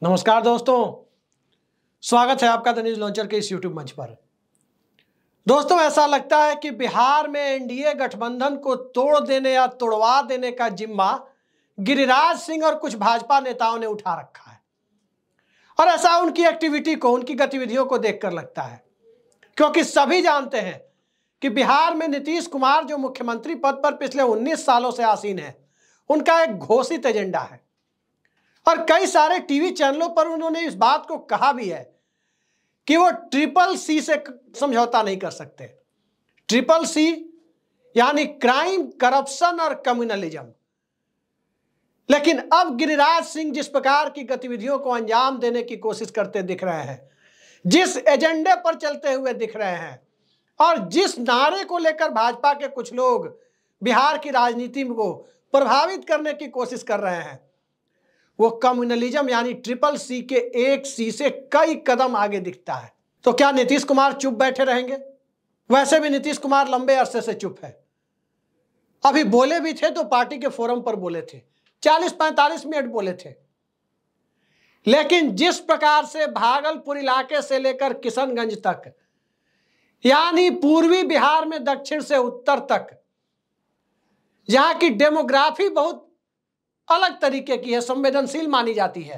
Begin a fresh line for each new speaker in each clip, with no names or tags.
नमस्कार दोस्तों, स्वागत है आपका द न्यूज लॉन्चर के इस यूट्यूब मंच पर। दोस्तों, ऐसा लगता है कि बिहार में एनडीए गठबंधन को तोड़ देने या तोड़वा देने का जिम्मा गिरिराज सिंह और कुछ भाजपा नेताओं ने उठा रखा है। और ऐसा उनकी एक्टिविटी को, उनकी गतिविधियों को देखकर लगता है, क्योंकि सभी जानते हैं कि बिहार में नीतीश कुमार जो मुख्यमंत्री पद पर पिछले 19 सालों से आसीन है, उनका एक घोषित एजेंडा है। और कई सारे टीवी चैनलों पर उन्होंने इस बात को कहा भी है कि वो ट्रिपल सी से समझौता नहीं कर सकते। ट्रिपल सी यानी क्राइम, करप्शन और कम्युनलिज्म। लेकिन अब गिरिराज सिंह जिस प्रकार की गतिविधियों को अंजाम देने की कोशिश करते दिख रहे हैं, जिस एजेंडे पर चलते हुए दिख रहे हैं और जिस नारे को लेकर भाजपा के कुछ लोग बिहार की राजनीति को प्रभावित करने की कोशिश कर रहे हैं, वो कम्युनलिज्म यानी ट्रिपल सी के एक सी से कई कदम आगे दिखता है। तो क्या नीतीश कुमार चुप बैठे रहेंगे? वैसे भी नीतीश कुमार लंबे अरसे से चुप है। अभी बोले भी थे तो पार्टी के फोरम पर बोले थे, 40-45 मिनट बोले थे। लेकिन जिस प्रकार से भागलपुर इलाके से लेकर किशनगंज तक, यानी पूर्वी बिहार में दक्षिण से उत्तर तक, जहां की डेमोग्राफी बहुत अलग तरीके की है, संवेदनशील मानी जाती है,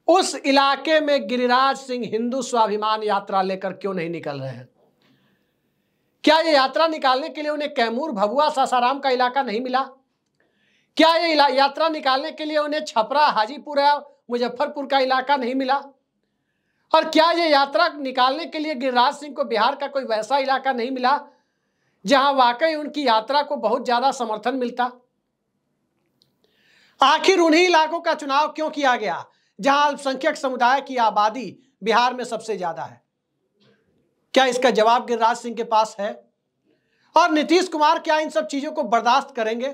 उस इलाके में गिरिराज सिंह हिंदू स्वाभिमान यात्रा लेकर क्यों नहीं निकल रहे हैं? क्या ये यात्रा निकालने के लिए उन्हें कैमूर, भभुआ, सासाराम का इलाका नहीं मिला? क्या ये यात्रा निकालने के लिए उन्हें छपरा, हाजीपुर या मुजफ्फरपुर का इलाका नहीं मिला? और क्या ये यात्रा निकालने के लिए गिरिराज सिंह को बिहार का कोई वैसा इलाका नहीं मिला जहां वाकई उनकी यात्रा को बहुत ज्यादा समर्थन मिलता? आखिर उन्हीं इलाकों का चुनाव क्यों किया गया जहां अल्पसंख्यक समुदाय की आबादी बिहार में सबसे ज्यादा है? क्या इसका जवाब गिरिराज सिंह के पास है? और नीतीश कुमार क्या इन सब चीजों को बर्दाश्त करेंगे?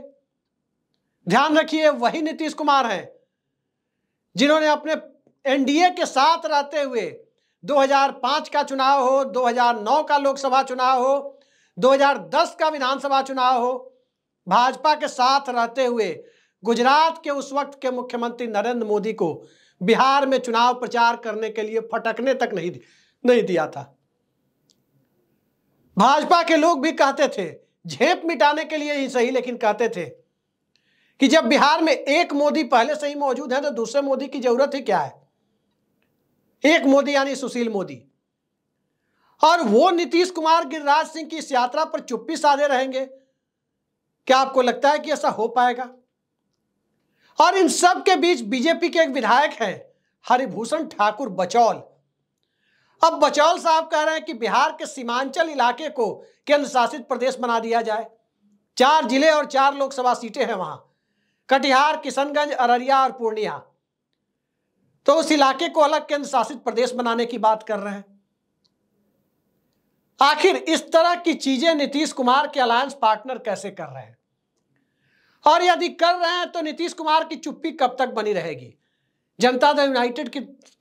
ध्यान रखिए, वही नीतीश कुमार हैं जिन्होंने अपने एनडीए के साथ रहते हुए 2005 का चुनाव हो, 2009 का लोकसभा चुनाव हो, 2010 का विधानसभा चुनाव हो, भाजपा के साथ रहते हुए गुजरात के उस वक्त के मुख्यमंत्री नरेंद्र मोदी को बिहार में चुनाव प्रचार करने के लिए फटकने तक नहीं दिया था। भाजपा के लोग भी कहते थे, झेप मिटाने के लिए ही सही, लेकिन कहते थे कि जब बिहार में एक मोदी पहले से ही मौजूद है तो दूसरे मोदी की जरूरत ही क्या है? एक मोदी यानी सुशील मोदी। और वो नीतीश कुमार गिरिराज सिंह की इस यात्रा पर चुप्पी साधे रहेंगे? क्या आपको लगता है कि ऐसा हो पाएगा? और इन सब के बीच बीजेपी के एक विधायक हैं हरिभूषण ठाकुर बचौल। अब बचौल साहब कह रहे हैं कि बिहार के सीमांचल इलाके को केंद्र शासित प्रदेश बना दिया जाए। 4 जिले और 4 लोकसभा सीटें हैं वहां, कटिहार, किशनगंज, अररिया और पूर्णिया। तो उस इलाके को अलग केंद्र शासित प्रदेश बनाने की बात कर रहे हैं। आखिर इस तरह की चीजें नीतीश कुमार के अलायंस पार्टनर कैसे कर रहे हैं? और यदि कर रहे हैं तो नीतीश कुमार की चुप्पी कब तक बनी रहेगी? जनता दल यूनाइटेड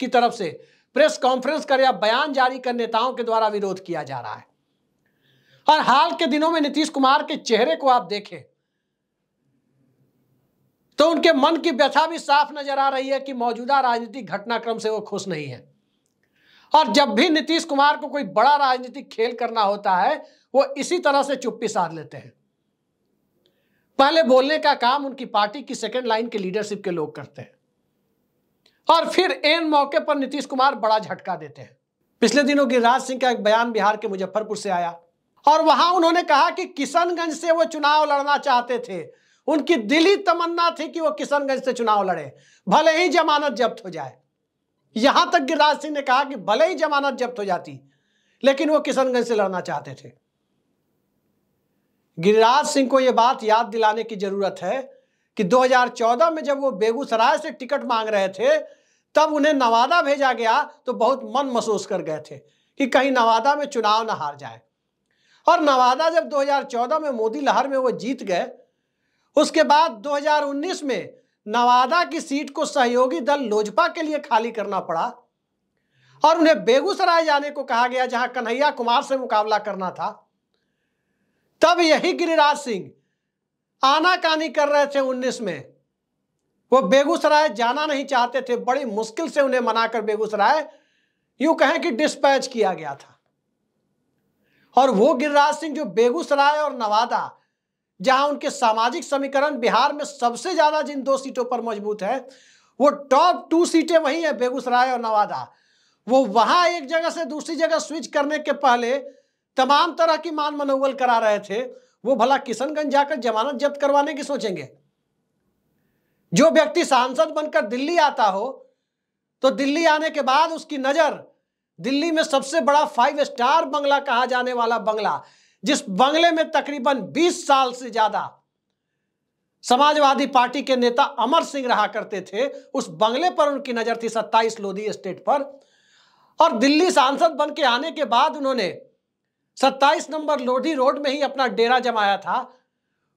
की तरफ से प्रेस कॉन्फ्रेंस कर या बयान जारी कर नेताओं के द्वारा विरोध किया जा रहा है। और हाल के दिनों में नीतीश कुमार के चेहरे को आप देखें तो उनके मन की व्यथा भी साफ नजर आ रही है कि मौजूदा राजनीतिक घटनाक्रम से वो खुश नहीं है। और जब भी नीतीश कुमार को कोई बड़ा राजनीतिक खेल करना होता है, वो इसी तरह से चुप्पी साध लेते हैं। पहले बोलने का काम उनकी पार्टी की सेकंड लाइन के लीडरशिप के लोग करते हैं और फिर एन मौके पर नीतीश कुमार बड़ा झटका देते हैं। पिछले दिनों गिरिराज सिंह का एक बयान बिहार के मुजफ्फरपुर से आया और वहां उन्होंने कहा कि किशनगंज से वो चुनाव लड़ना चाहते थे। उनकी दिली तमन्ना थी कि वो किशनगंज से चुनाव लड़े, भले ही जमानत जब्त हो जाए। यहां तक गिरिराज सिंह ने कहा कि भले ही जमानत जब्त हो जाती, लेकिन वो किशनगंज से लड़ना चाहते थे। गिरिराज सिंह को यह बात याद दिलाने की जरूरत है कि 2014 में जब वो बेगूसराय से टिकट मांग रहे थे, तब उन्हें नवादा भेजा गया तो बहुत मन महसूस कर गए थे कि कहीं नवादा में चुनाव न हार जाए। और नवादा जब 2014 में मोदी लहर में वो जीत गए, उसके बाद 2019 में नवादा की सीट को सहयोगी दल लोजपा के लिए खाली करना पड़ा और उन्हें बेगूसराय जाने को कहा गया जहां कन्हैया कुमार से मुकाबला करना था। तब यही गिरिराज सिंह आनाकानी कर रहे थे 19 में वो बेगूसराय जाना नहीं चाहते थे, बड़ी मुश्किल से उन्हें मनाकर बेगूसराय यूं कहें कि डिस्पैच किया गया था। और वो गिरिराज सिंह जो बेगूसराय और नवादा, जहां उनके सामाजिक समीकरण बिहार में सबसे ज्यादा जिन 2 सीटों पर मजबूत है, वो टॉप 2 सीटें वही है, बेगूसराय और नवादा। वो वहां एक जगह से दूसरी जगह स्विच करने के पहले तमाम तरह की मान मनोवल करा रहे थे। वो भला किशनगंज जाकर जमानत जब्त करवाने की सोचेंगे? जो व्यक्ति सांसद बनकर दिल्ली आता हो, तो दिल्ली आने के बाद उसकी नजर दिल्ली में सबसे बड़ा 5 स्टार बंगला कहा जाने वाला बंगला, जिस बंगले में तकरीबन 20 साल से ज्यादा समाजवादी पार्टी के नेता अमर सिंह रहा करते थे, उस बंगले पर उनकी नजर थी, 27 लोधी एस्टेट पर। और दिल्ली सांसद बन के आने के बाद उन्होंने 27 नंबर लोधी रोड में ही अपना डेरा जमाया था।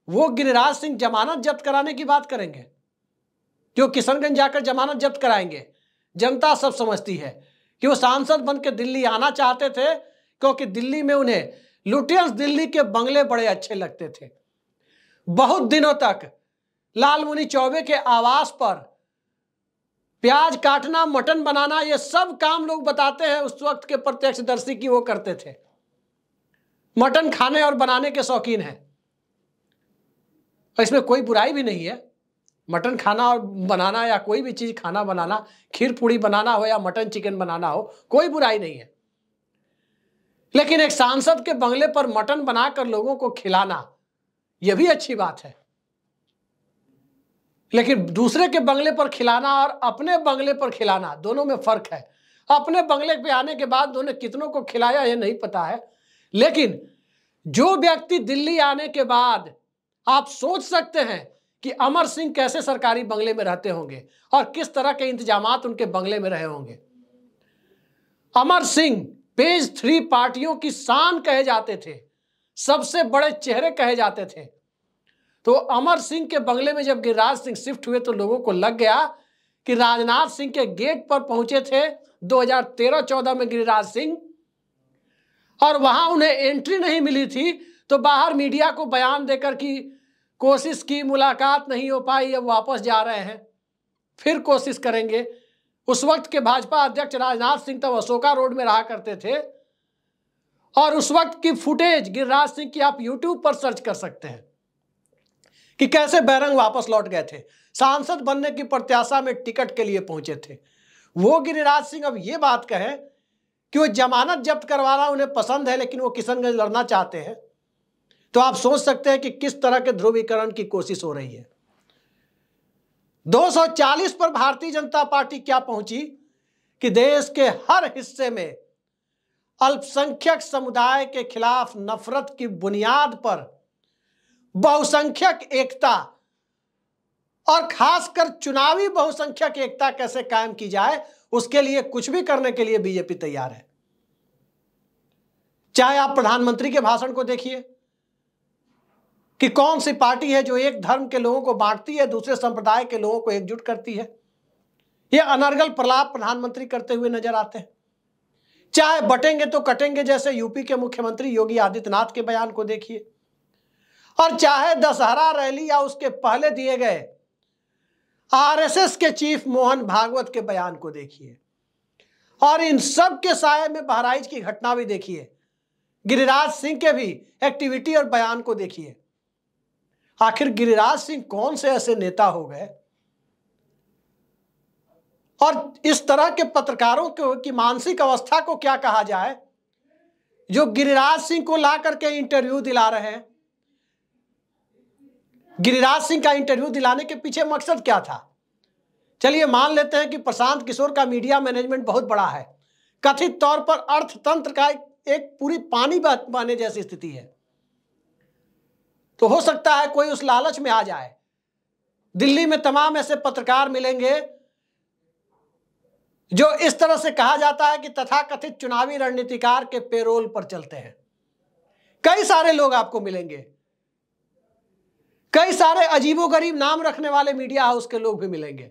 वो गिरिराज सिंह जमानत जब्त कराने की बात करेंगे? जो किशनगंज जाकर जमानत जब्त कराएंगे? जनता सब समझती है कि वो सांसद बन के दिल्ली आना चाहते थे, क्योंकि दिल्ली में उन्हें लुटियंस दिल्ली के बंगले बड़े अच्छे लगते थे। बहुत दिनों तक लालमुनि चौबे के आवास पर प्याज काटना, मटन बनाना, ये सब काम लोग बताते हैं उस वक्त के प्रत्यक्षदर्शी की वो करते थे। मटन खाने और बनाने के शौकीन हैं, इसमें कोई बुराई भी नहीं है। मटन खाना और बनाना, या कोई भी चीज खाना बनाना, खीर पूड़ी बनाना हो या मटन चिकन बनाना हो, कोई बुराई नहीं है। लेकिन एक सांसद के बंगले पर मटन बनाकर लोगों को खिलाना, यह भी अच्छी बात है। लेकिन दूसरे के बंगले पर खिलाना और अपने बंगले पर खिलाना, दोनों में फर्क है। अपने बंगले पे आने के बाद उन्होंने कितनों को खिलाया यह नहीं पता है, लेकिन जो व्यक्ति दिल्ली आने के बाद, आप सोच सकते हैं कि अमर सिंह कैसे सरकारी बंगले में रहते होंगे और किस तरह के इंतजामात उनके बंगले में रहे होंगे। अमर सिंह पेज 3 पार्टियों की शान कहे जाते थे, सबसे बड़े चेहरे कहे जाते थे। तो अमर सिंह के बंगले में जब गिरिराज सिंह शिफ्ट हुए, तो लोगों को लग गया कि राजनाथ सिंह के गेट पर पहुंचे थे 2013-14 में गिरिराज सिंह, और वहां उन्हें एंट्री नहीं मिली थी, तो बाहर मीडिया को बयान देकर कि कोशिश की, मुलाकात नहीं हो पाई, अब वापस जा रहे हैं, फिर कोशिश करेंगे। उस वक्त के भाजपा अध्यक्ष राजनाथ सिंह तब अशोका रोड में रहा करते थे, और उस वक्त की फुटेज गिरिराज सिंह की आप यूट्यूब पर सर्च कर सकते हैं कि कैसे बैरंग वापस लौट गए थे, सांसद बनने की प्रत्याशा में टिकट के लिए पहुंचे थे। वो गिरिराज सिंह अब ये बात कहें कि वो जमानत जब्त करवाना उन्हें पसंद है, लेकिन वो किशनगंज लड़ना चाहते हैं, तो आप सोच सकते हैं कि किस तरह के ध्रुवीकरण की कोशिश हो रही है। 240 पर भारतीय जनता पार्टी क्या पहुंची कि देश के हर हिस्से में अल्पसंख्यक समुदाय के खिलाफ नफरत की बुनियाद पर बहुसंख्यक एकता, और खासकर चुनावी बहुसंख्यक एकता कैसे कायम की जाए, उसके लिए कुछ भी करने के लिए बीजेपी तैयार है। चाहे आप प्रधानमंत्री के भाषण को देखिए कि कौन सी पार्टी है जो एक धर्म के लोगों को बांटती है, दूसरे संप्रदाय के लोगों को एकजुट करती है। ये अनर्गल प्रलाप प्रधानमंत्री करते हुए नजर आते हैं। चाहे बटेंगे तो कटेंगे जैसे यूपी के मुख्यमंत्री योगी आदित्यनाथ के बयान को देखिए, और चाहे दशहरा रैली या उसके पहले दिए गए आरएसएस के चीफ मोहन भागवत के बयान को देखिए, और इन सब के साये में बहराइच की घटना भी देखिए, गिरिराज सिंह के भी एक्टिविटी और बयान को देखिए। आखिर गिरिराज सिंह कौन से ऐसे नेता हो गए, और इस तरह के पत्रकारों की मानसिक अवस्था को क्या कहा जाए, जो गिरिराज सिंह को ला करके इंटरव्यू दिला रहे हैं। गिरिराज सिंह का इंटरव्यू दिलाने के पीछे मकसद क्या था? चलिए मान लेते हैं कि प्रशांत किशोर का मीडिया मैनेजमेंट बहुत बड़ा है, कथित तौर पर अर्थतंत्र का एक पूरी पानी बहने जैसी स्थिति है, तो हो सकता है कोई उस लालच में आ जाए। दिल्ली में तमाम ऐसे पत्रकार मिलेंगे जो इस तरह से कहा जाता है कि तथाकथित चुनावी रणनीतिकार के पेरोल पर चलते हैं। कई सारे लोग आपको मिलेंगे, कई सारे अजीबोगरीब नाम रखने वाले मीडिया हाउस के लोग भी मिलेंगे।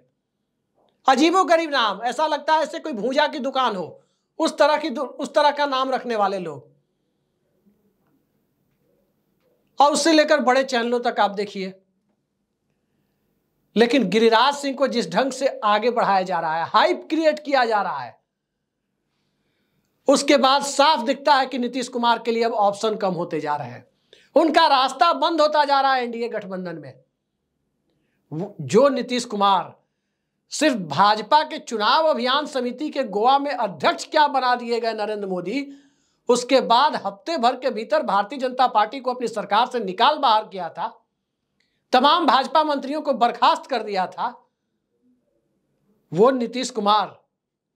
अजीबोगरीब नाम, ऐसा लगता है जैसे कोई भूजा की दुकान हो, उस तरह का नाम रखने वाले लोग, और उससे लेकर बड़े चैनलों तक आप देखिए। लेकिन गिरिराज सिंह को जिस ढंग से आगे बढ़ाया जा रहा है, हाइप क्रिएट किया जा रहा है, उसके बाद साफ दिखता है कि नीतीश कुमार के लिए अब ऑप्शन कम होते जा रहे हैं, उनका रास्ता बंद होता जा रहा है एनडीए गठबंधन में। जो नीतीश कुमार सिर्फ भाजपा के चुनाव अभियान समिति के गोवा में अध्यक्ष क्या बना दिए गए नरेंद्र मोदी, उसके बाद हफ्ते भर के भीतर भारतीय जनता पार्टी को अपनी सरकार से निकाल बाहर किया था, तमाम भाजपा मंत्रियों को बर्खास्त कर दिया था, वो नीतीश कुमार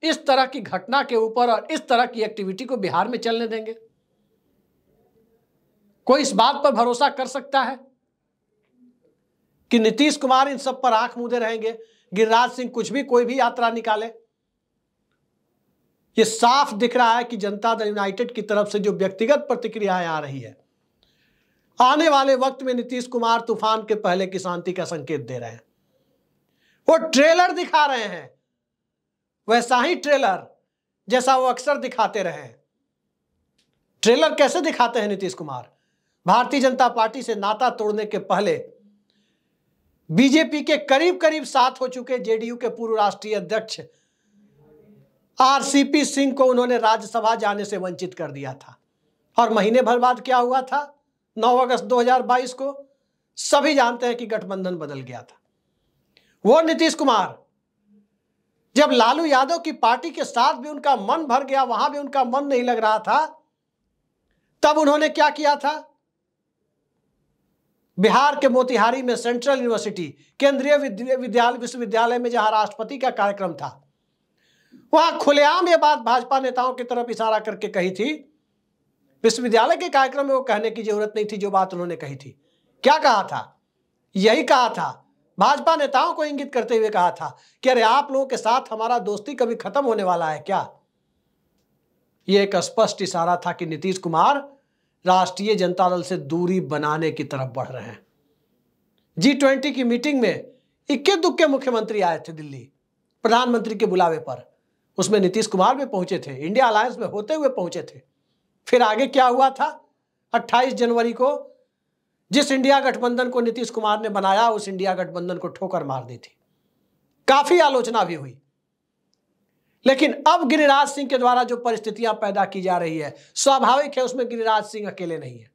इस तरह की घटना के ऊपर और इस तरह की एक्टिविटी को बिहार में चलने देंगे? कोई इस बात पर भरोसा कर सकता है कि नीतीश कुमार इन सब पर आंख मूंदे रहेंगे? गिरिराज सिंह कुछ भी कोई भी यात्रा निकाले, ये साफ दिख रहा है कि जनता दल यूनाइटेड की तरफ से जो व्यक्तिगत प्रतिक्रियाएं आ रही है, आने वाले वक्त में नीतीश कुमार तूफान के पहले की शांति का संकेत दे रहे हैं। वो ट्रेलर दिखा रहे हैं, वैसा ही ट्रेलर जैसा वो अक्सर दिखाते रहे हैं। ट्रेलर कैसे दिखाते हैं नीतीश कुमार? भारतीय जनता पार्टी से नाता तोड़ने के पहले बीजेपी के करीब करीब साथ हो चुके जेडीयू के पूर्व राष्ट्रीय अध्यक्ष आरसीपी सिंह को उन्होंने राज्यसभा जाने से वंचित कर दिया था, और महीने भर बाद क्या हुआ था? 9 अगस्त 2022 को सभी जानते हैं कि गठबंधन बदल गया था। वो नीतीश कुमार जब लालू यादव की पार्टी के साथ भी उनका मन भर गया, वहां भी उनका मन नहीं लग रहा था, तब उन्होंने क्या किया था? बिहार के मोतिहारी में सेंट्रल यूनिवर्सिटी केंद्रीय विश्वविद्यालय में जहां राष्ट्रपति का कार्यक्रम था, वहां खुलेआम ये बात भाजपा नेताओं की तरफ इशारा करके कही थी। विश्वविद्यालय के कार्यक्रम में वो कहने की जरूरत नहीं थी जो बात उन्होंने कही थी। क्या कहा था? यही कहा था, भाजपा नेताओं को इंगित करते हुए कहा था कि अरे आप लोगों के साथ हमारा दोस्ती कभी खत्म होने वाला है क्या? यह एक स्पष्ट इशारा था कि नीतीश कुमार राष्ट्रीय जनता दल से दूरी बनाने की तरफ बढ़ रहे हैं। G20 की मीटिंग में इक्के दुक्के मुख्यमंत्री आए थे दिल्ली प्रधानमंत्री के बुलावे पर, उसमें नीतीश कुमार भी पहुंचे थे, इंडिया अलायंस में होते हुए पहुंचे थे। फिर आगे क्या हुआ था? 28 जनवरी को जिस इंडिया गठबंधन को नीतीश कुमार ने बनाया, उस इंडिया गठबंधन को ठोकर मार दी थी, काफी आलोचना भी हुई। लेकिन अब गिरिराज सिंह के द्वारा जो परिस्थितियां पैदा की जा रही है, स्वाभाविक है उसमें गिरिराज सिंह अकेले नहीं है।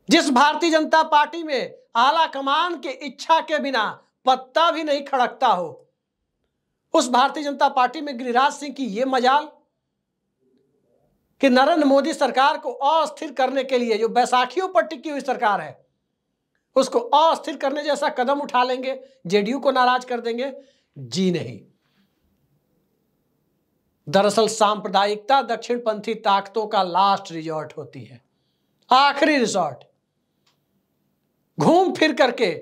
जिस भारतीय जनता पार्टी में आला कमान के इच्छा के बिना पत्ता भी नहीं खड़कता हो, उस भारतीय जनता पार्टी में गिरिराज सिंह की यह मजाल कि नरेंद्र मोदी सरकार को अस्थिर करने के लिए, जो बैसाखियों पर टिकी हुई सरकार है, उसको अस्थिर करने जैसा कदम उठा लेंगे, जेडीयू को नाराज कर देंगे। जी नहीं। दरअसल सांप्रदायिकता दक्षिणपंथी ताकतों का लास्ट रिजॉर्ट होती है, आखिरी रिजॉर्ट। घूम फिर करके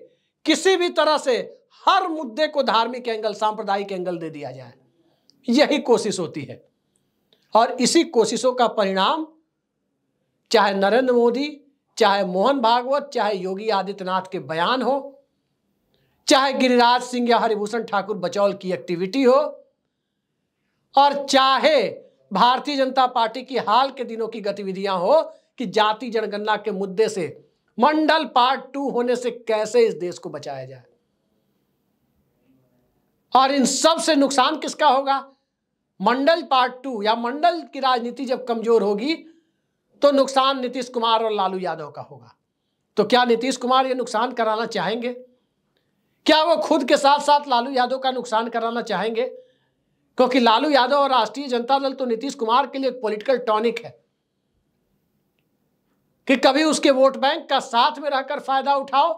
किसी भी तरह से हर मुद्दे को धार्मिक एंगल, सांप्रदायिक एंगल दे दिया जाए, यही कोशिश होती है। और इसी कोशिशों का परिणाम चाहे नरेंद्र मोदी, चाहे मोहन भागवत, चाहे योगी आदित्यनाथ के बयान हो, चाहे गिरिराज सिंह या हरिभूषण ठाकुर बचौल की एक्टिविटी हो, और चाहे भारतीय जनता पार्टी की हाल के दिनों की गतिविधियां हो कि जाति जनगणना के मुद्दे से, मंडल पार्ट 2 होने से कैसे इस देश को बचाया जाए। और इन सब से नुकसान किसका होगा? मंडल पार्ट 2 या मंडल की राजनीति जब कमजोर होगी तो नुकसान नीतीश कुमार और लालू यादव का होगा। तो क्या नीतीश कुमार ये नुकसान कराना चाहेंगे? क्या वो खुद के साथ साथ लालू यादव का नुकसान कराना चाहेंगे? क्योंकि लालू यादव और राष्ट्रीय जनता दल तो नीतीश कुमार के लिए एक पॉलिटिकल टॉनिक है कि कभी उसके वोट बैंक का साथ में रहकर फायदा उठाओ,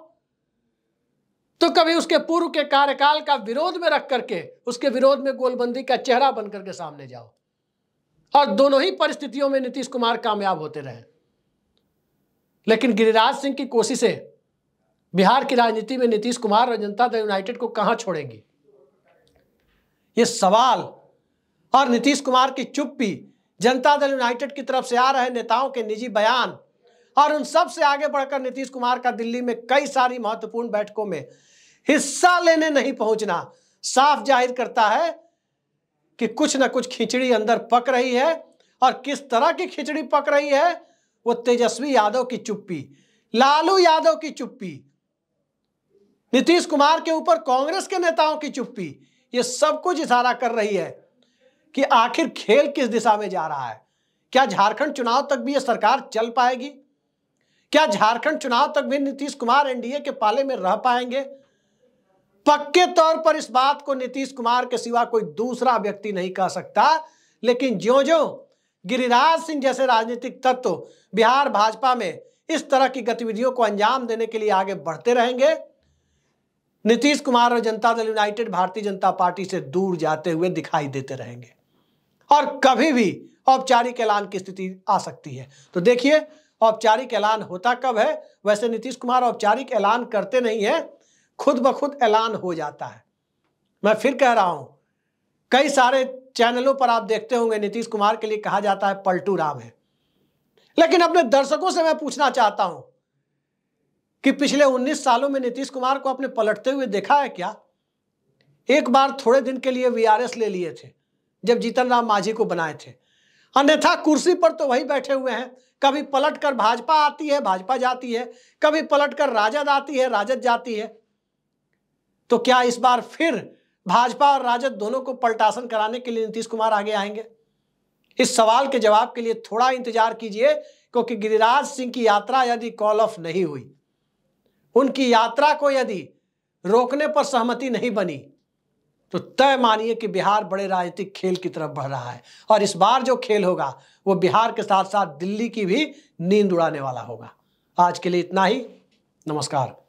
तो कभी उसके पूर्व के कार्यकाल का विरोध में रख करके उसके विरोध में गोलबंदी का चेहरा बनकर के सामने जाओ। और दोनों ही परिस्थितियों में नीतीश कुमार कामयाब होते रहे। लेकिन गिरिराज सिंह की कोशिशें बिहार की राजनीति में नीतीश कुमार और जनता दल यूनाइटेड को कहां छोड़ेंगी, ये सवाल। और नीतीश कुमार की चुप्पी, जनता दल यूनाइटेड की तरफ से आ रहे नेताओं के निजी बयान, और उन सब से आगे बढ़कर नीतीश कुमार का दिल्ली में कई सारी महत्वपूर्ण बैठकों में हिस्सा लेने नहीं पहुंचना, साफ जाहिर करता है कि कुछ न कुछ खिचड़ी अंदर पक रही है। और किस तरह की खिचड़ी पक रही है? वो तेजस्वी यादव की चुप्पी, लालू यादव की चुप्पी, नीतीश कुमार के ऊपर कांग्रेस के नेताओं की चुप्पी, ये सब कुछ इशारा कर रही है कि आखिर खेल किस दिशा में जा रहा है। क्या झारखंड चुनाव तक भी ये सरकार चल पाएगी? क्या झारखंड चुनाव तक भी नीतीश कुमार एनडीए के पाले में रह पाएंगे? पक्के तौर पर इस बात को नीतीश कुमार के सिवा कोई दूसरा व्यक्ति नहीं कह सकता, लेकिन ज्यों-ज्यों गिरिराज सिंह जैसे राजनीतिक तत्व बिहार भाजपा में इस तरह की गतिविधियों को अंजाम देने के लिए आगे बढ़ते रहेंगे, नीतीश कुमार और जनता दल यूनाइटेड भारतीय जनता पार्टी से दूर जाते हुए दिखाई देते रहेंगे और कभी भी औपचारिक ऐलान की स्थिति आ सकती है। तो देखिए औपचारिक ऐलान होता कब है। वैसे नीतीश कुमार औपचारिक ऐलान करते नहीं है, खुद ब खुद ऐलान हो जाता है। मैं फिर कह रहा हूं, कई सारे चैनलों पर आप देखते होंगे नीतीश कुमार के लिए कहा जाता है पलटू राम है, लेकिन अपने दर्शकों से मैं पूछना चाहता हूं कि पिछले 19 सालों में नीतीश कुमार को आपने पलटते हुए देखा है क्या? एक बार थोड़े दिन के लिए वीआरएस ले लिए थे जब जीतन राम मांझी को बनाए थे, अन्यथा कुर्सी पर तो वही बैठे हुए हैं। कभी पलटकर भाजपा आती है, भाजपा जाती है, कभी पलटकर राजद आती है, राजद जाती है। तो क्या इस बार फिर भाजपा और राजद दोनों को पलटासन कराने के लिए नीतीश कुमार आगे आएंगे? इस सवाल के जवाब के लिए थोड़ा इंतजार कीजिए, क्योंकि गिरिराज सिंह की यात्रा यदि कॉल ऑफ नहीं हुई, उनकी यात्रा को यदि रोकने पर सहमति नहीं बनी, तो तय मानिए कि बिहार बड़े राजनीतिक खेल की तरफ बढ़ रहा है और इस बार जो खेल होगा वो बिहार के साथ साथ दिल्ली की भी नींद उड़ाने वाला होगा। आज के लिए इतना ही। नमस्कार।